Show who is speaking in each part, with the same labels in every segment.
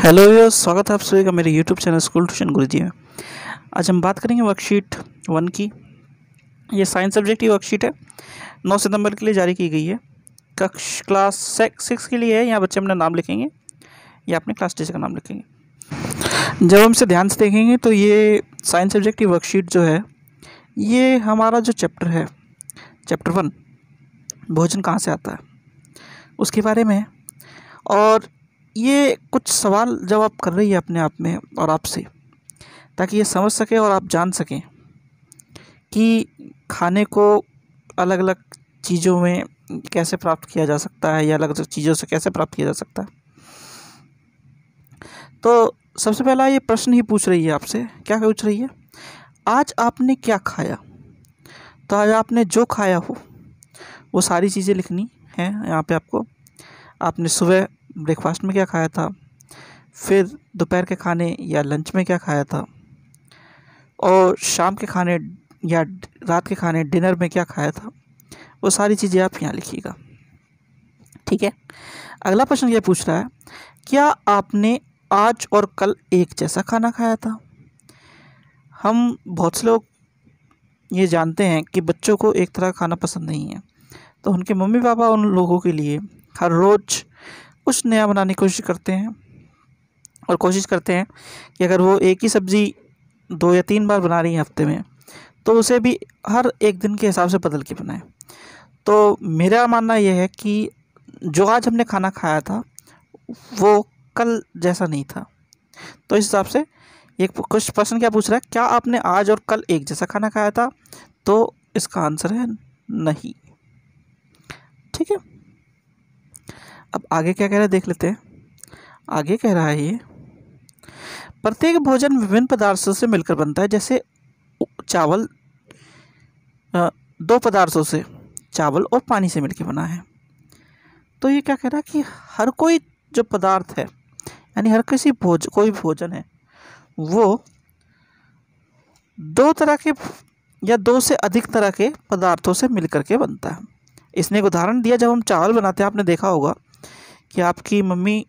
Speaker 1: Hello viewers, स्वागत है आप सभी का मेरे यूट्यूब चैनल स्कूल ट्यूशन गुरुजी में। आज हम बात करेंगे वर्कशीट 1 की। ये साइंस सब्जेक्ट की वर्कशीट है, 9 सितंबर के लिए जारी की गई है। क्लास 6 के लिए है। यहाँ बच्चे अपना नाम लिखेंगे या अपने क्लास टीचर का नाम लिखेंगे। जब हम इसे ध्यान से देखेंगे तो ये साइंस सब्जेक्ट की वर्कशीट जो है, ये हमारा जो चैप्टर है, चैप्टर 1 भोजन कहाँ से आता है, उसके बारे में है। और ये कुछ सवाल जवाब कर रही है अपने आप में और आपसे, ताकि ये समझ सकें और आप जान सकें कि खाने को अलग अलग चीज़ों में कैसे प्राप्त किया जा सकता है या अलग अलग चीज़ों से कैसे प्राप्त किया जा सकता है। तो सबसे पहला ये प्रश्न ही पूछ रही है आपसे। क्या पूछ रही है? आज आपने क्या खाया। तो आज आपने जो खाया हो वो सारी चीज़ें लिखनी है यहाँ पे आपको। आपने सुबह ब्रेकफास्ट में क्या खाया था, फिर दोपहर के खाने या लंच में क्या खाया था, और शाम के खाने या रात के खाने डिनर में क्या खाया था, वो सारी चीज़ें आप यहाँ लिखिएगा। ठीक है। अगला प्रश्न ये पूछ रहा है, क्या आपने आज और कल एक जैसा खाना खाया था। हम बहुत से लोग ये जानते हैं कि बच्चों को एक तरह का खाना पसंद नहीं है, तो उनके मम्मी पापा उन लोगों के लिए हर रोज़ कुछ नया बनाने की कोशिश करते हैं और कोशिश करते हैं कि अगर वो एक ही सब्ज़ी 2 या 3 बार बना रही हैं हफ्ते में, तो उसे भी हर एक दिन के हिसाब से बदल के बनाएं। तो मेरा मानना यह है कि जो आज हमने खाना खाया था वो कल जैसा नहीं था। तो इस हिसाब से एक कुछ प्रश्न क्या पूछ रहा है, क्या आपने आज और कल एक जैसा खाना खाया था। तो इसका आंसर है नहीं। ठीक है। अब आगे क्या कह रहा है देख लेते हैं। आगे कह रहा है ये, प्रत्येक भोजन विभिन्न पदार्थों से मिलकर बनता है। जैसे चावल 2 पदार्थों से, चावल और पानी से मिलकर बना है। तो ये क्या कह रहा है कि हर कोई जो पदार्थ है, यानी हर किसी कोई भोजन है, वो 2 तरह के या 2 से अधिक तरह के पदार्थों से मिलकर के बनता है। इसने एक उदाहरण दिया, जब हम चावल बनाते हैं, आपने देखा होगा कि आपकी मम्मी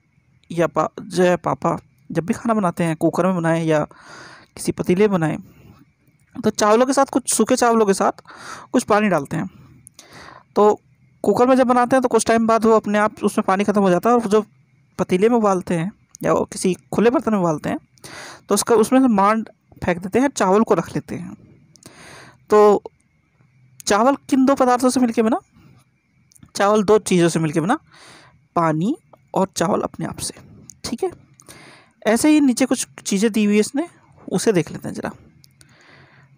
Speaker 1: या पापा जब भी खाना बनाते हैं, कुकर में बनाएं या किसी पतीले में बनाएं, तो चावलों के साथ, कुछ सूखे चावलों के साथ कुछ पानी डालते हैं। तो कुकर में जब बनाते हैं तो कुछ टाइम बाद वो अपने आप उसमें पानी ख़त्म हो जाता है, और जो पतीले में उबालते हैं या वो किसी खुले बर्तन में उबालते हैं, तो उसमें से मांड फेंक देते हैं, चावल को रख लेते हैं। तो चावल किन 2 पदार्थों से मिलके बना? चावल 2 चीज़ों से मिलके बना, पानी और चावल अपने आप से। ठीक है। ऐसे ही नीचे कुछ चीज़ें दी हुई है इसने, उसे देख लेते हैं ज़रा।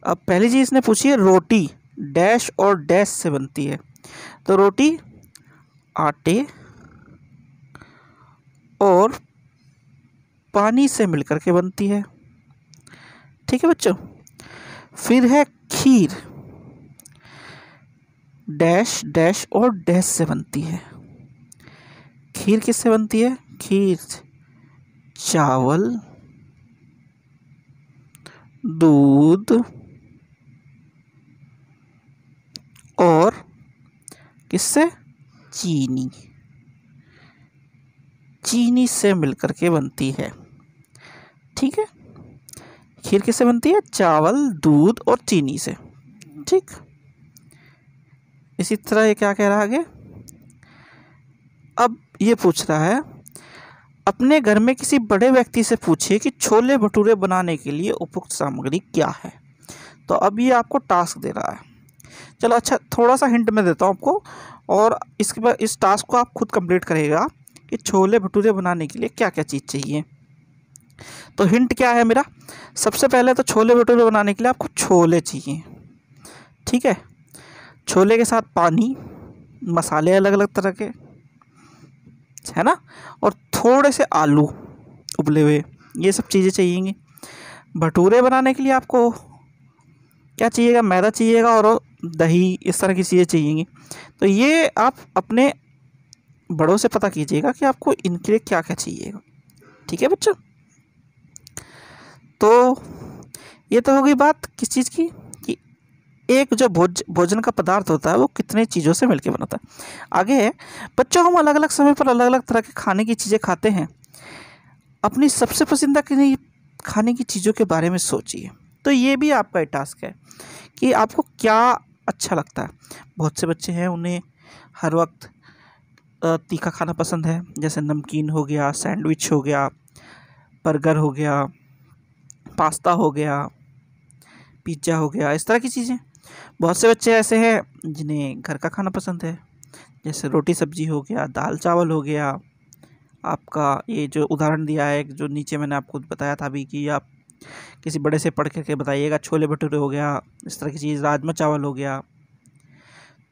Speaker 1: अब पहली चीज़ इसने पूछी है, रोटी डैश और डैश से बनती है। तो रोटी आटे और पानी से मिलकर के बनती है। ठीक है बच्चों। फिर है खीर, डैश डैश और डैश से बनती है। खीर किससे बनती है? खीर चावल, दूध और किससे? चीनी। चीनी से मिलकर के बनती है। ठीक है। खीर किससे बनती है? चावल, दूध और चीनी से। ठीक। इसी तरह ये क्या कह रहा है आगे? अब ये पूछ रहा है, अपने घर में किसी बड़े व्यक्ति से पूछिए कि छोले भटूरे बनाने के लिए उपयुक्त सामग्री क्या है। तो अब ये आपको टास्क दे रहा है। चलो अच्छा, थोड़ा सा हिंट मैं देता हूँ आपको, और इसके बाद इस टास्क को आप खुद कंप्लीट करिएगा कि छोले भटूरे बनाने के लिए क्या क्या चीज़ चाहिए। तो हिंट क्या है मेरा? सबसे पहले तो छोले भटूरे बनाने के लिए आपको छोले चाहिए। ठीक है। छोले के साथ पानी, मसाले अलग अलग तरह के, है ना, और थोड़े से आलू उबले हुए, ये सब चीज़ें चाहिएंगी। भटूरे बनाने के लिए आपको क्या चाहिएगा? मैदा चाहिएगा और दही, इस तरह की चीज़ें चाहिएंगी। तो ये आप अपने बड़ों से पता कीजिएगा कि आपको इनके लिए क्या क्या चाहिएगा। ठीक है बच्चों। तो ये तो हो गई बात किस चीज़ की, कि एक जो भोजन का पदार्थ होता है वो कितने चीज़ों से मिलकर बनता है। आगे है, बच्चों हम अलग अलग समय पर अलग अलग तरह के खाने की चीज़ें खाते हैं। अपनी सबसे पसंदीदा खाने की चीज़ों के बारे में सोचिए। तो ये भी आपका टास्क है कि आपको क्या अच्छा लगता है। बहुत से बच्चे हैं उन्हें हर वक्त तीखा खाना पसंद है, जैसे नमकीन हो गया, सैंडविच हो गया, बर्गर हो गया, पास्ता हो गया, पिज़्ज़ा हो गया, इस तरह की चीज़ें। बहुत से बच्चे ऐसे हैं जिन्हें घर का खाना पसंद है, जैसे रोटी सब्जी हो गया, दाल चावल हो गया। आपका ये जो उदाहरण दिया है, जो नीचे मैंने आपको बताया था अभी कि आप किसी बड़े से पढ़ करके बताइएगा, छोले भटूरे हो गया, इस तरह की चीज़, राजमा चावल हो गया।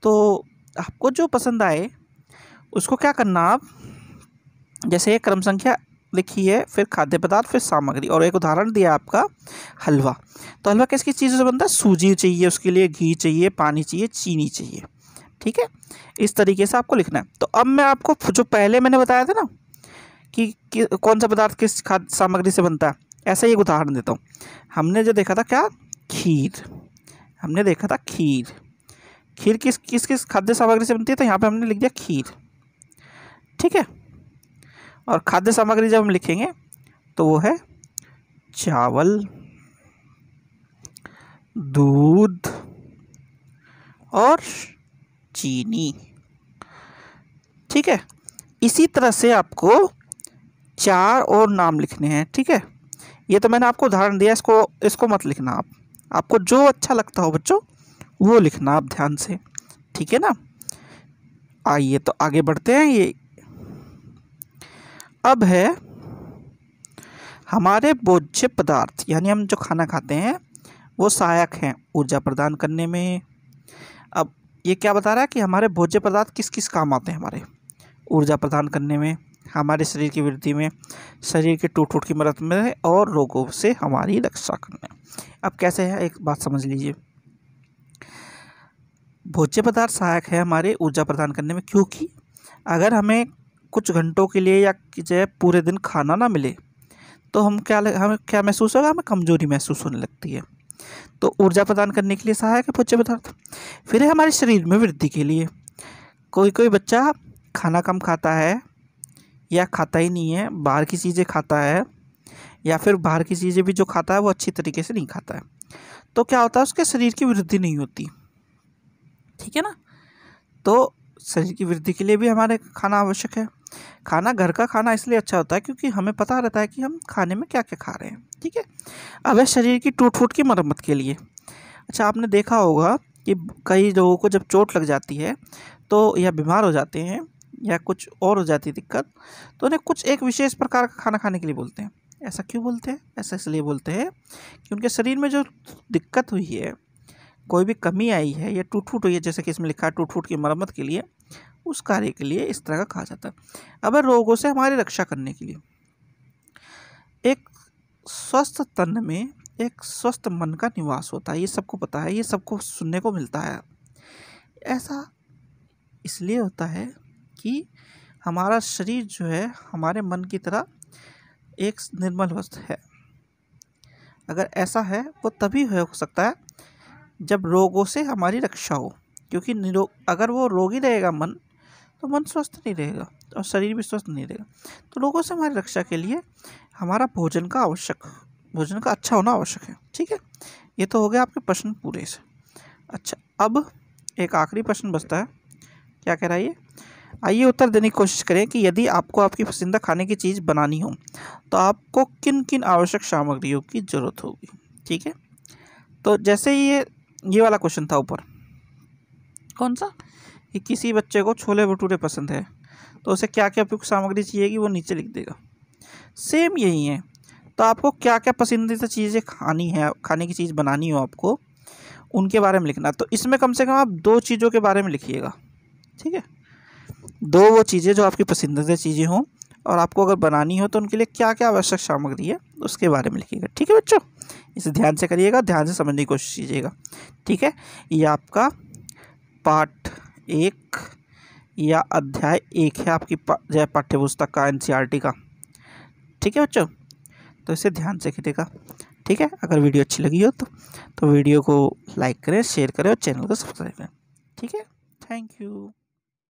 Speaker 1: तो आपको जो पसंद आए उसको क्या करना, आप जैसे क्रम संख्या लिखी है, फिर खाद्य पदार्थ, फिर सामग्री, और एक उदाहरण दिया आपका हलवा। तो हलवा किस किस चीज़ों से बनता है? सूजी चाहिए, उसके लिए घी चाहिए, पानी चाहिए, चीनी चाहिए। ठीक है, इस तरीके से आपको लिखना है। तो अब मैं आपको जो पहले मैंने बताया था ना कि कौन सा पदार्थ किस खाद्य सामग्री से बनता है, ऐसा ही एक उदाहरण देता हूँ। हमने जो देखा था क्या, खीर। हमने देखा था खीर। खीर किस किस किस खाद्य सामग्री से बनती है? तो यहाँ पे हमने लिख दिया खीर। ठीक है, और खाद्य सामग्री जब हम लिखेंगे तो वो है चावल, दूध और चीनी। ठीक है, इसी तरह से आपको 4 और नाम लिखने हैं। ठीक है, ये तो मैंने आपको उदाहरण दिया, इसको मत लिखना आप। आपको जो अच्छा लगता हो बच्चों वो लिखना आप ध्यान से। ठीक है ना, आइए तो आगे बढ़ते हैं। ये अब है हमारे भोज्य पदार्थ, यानी हम जो खाना खाते हैं वो सहायक हैं ऊर्जा प्रदान करने में। अब ये क्या बता रहा है कि हमारे भोज्य पदार्थ किस किस काम आते हैं? हमारे ऊर्जा प्रदान करने में, हमारे शरीर की वृद्धि में, शरीर के टूट फूट की मदद में, और रोगों से हमारी रक्षा करने में। अब कैसे है, एक बात समझ लीजिए। भोज्य पदार्थ सहायक है हमारे ऊर्जा प्रदान करने में, क्योंकि अगर हमें कुछ घंटों के लिए या चाहे पूरे दिन खाना ना मिले तो हमें क्या महसूस होगा? हमें कमजोरी महसूस होने लगती है। तो ऊर्जा प्रदान करने के लिए सहायक है भोज्य पदार्थ। फिर है हमारे शरीर में वृद्धि के लिए। कोई कोई बच्चा खाना कम खाता है या खाता ही नहीं है, बाहर की चीज़ें खाता है, या फिर बाहर की चीज़ें भी जो खाता है वो अच्छी तरीके से नहीं खाता है, तो क्या होता है, उसके शरीर की वृद्धि नहीं होती। ठीक है ना, तो शरीर की वृद्धि के लिए भी हमारे खाना आवश्यक है। खाना, घर का खाना इसलिए अच्छा होता है क्योंकि हमें पता रहता है कि हम खाने में क्या क्या खा रहे हैं। ठीक है, अब है शरीर की टूट फूट की मरम्मत के लिए। अच्छा, आपने देखा होगा कि कई लोगों को जब चोट लग जाती है तो या बीमार हो जाते हैं या कुछ और हो जाती है दिक्कत, तो उन्हें कुछ एक विशेष प्रकार का खाना खाने के लिए बोलते हैं। ऐसा क्यों बोलते हैं? ऐसा इसलिए बोलते हैं कि उनके शरीर में जो दिक्कत हुई है, कोई भी कमी आई है या टूट फूट हुई है, जैसे कि इसमें लिखा है टूट फूट की मरम्मत के लिए, उस कार्य के लिए इस तरह का कहा जाता है। अब रोगों से हमारी रक्षा करने के लिए, एक स्वस्थ तन में एक स्वस्थ मन का निवास होता है। ये सबको पता है, ये सबको सुनने को मिलता है। ऐसा इसलिए होता है कि हमारा शरीर जो है हमारे मन की तरह एक निर्मल वस्तु है। अगर ऐसा है वो तभी हो सकता है जब रोगों से हमारी रक्षा हो, क्योंकि अगर वो रोगी रहेगा मन, तो मन स्वस्थ नहीं रहेगा और शरीर भी स्वस्थ नहीं रहेगा। तो रोगों से हमारी रक्षा के लिए हमारा भोजन का अच्छा होना आवश्यक है। ठीक है, ये तो हो गया आपके प्रश्न पूरे से। अच्छा, अब एक आखिरी प्रश्न बचता है। क्या कह रहा है ये? आइए उत्तर देने की कोशिश करें कि यदि आपको आपकी पसंदीदा खाने की चीज़ बनानी हो तो आपको किन किन आवश्यक सामग्रियों की ज़रूरत होगी। ठीक है, तो जैसे ये वाला क्वेश्चन था ऊपर, कौन सा, कि किसी बच्चे को छोले भटूरे पसंद है तो उसे क्या क्या उपयुक्त सामग्री चाहिएगी, वो नीचे लिख देगा। सेम यही है, तो आपको क्या क्या पसंदीदा चीज़ें खानी है, खाने की चीज़ बनानी हो आपको, उनके बारे में लिखना। तो इसमें कम से कम आप 2 चीज़ों के बारे में लिखिएगा। ठीक है, 2 वो चीज़ें जो आपकी पसंदीदा चीज़ें हों और आपको अगर बनानी हो तो उनके लिए क्या क्या आवश्यक सामग्री है उसके बारे में लिखिएगा। ठीक है बच्चों, इसे ध्यान से करिएगा, ध्यान से समझने की कोशिश कीजिएगा। ठीक है, ये आपका पाठ 1 या अध्याय 1 है आपकी पाठ्य पुस्तक का, NCERT का। ठीक है बच्चों, तो इसे ध्यान से कीजिएगा। ठीक है, अगर वीडियो अच्छी लगी हो तो वीडियो को लाइक करें, शेयर करें और चैनल को सब्सक्राइब करें। ठीक है, थैंक यू।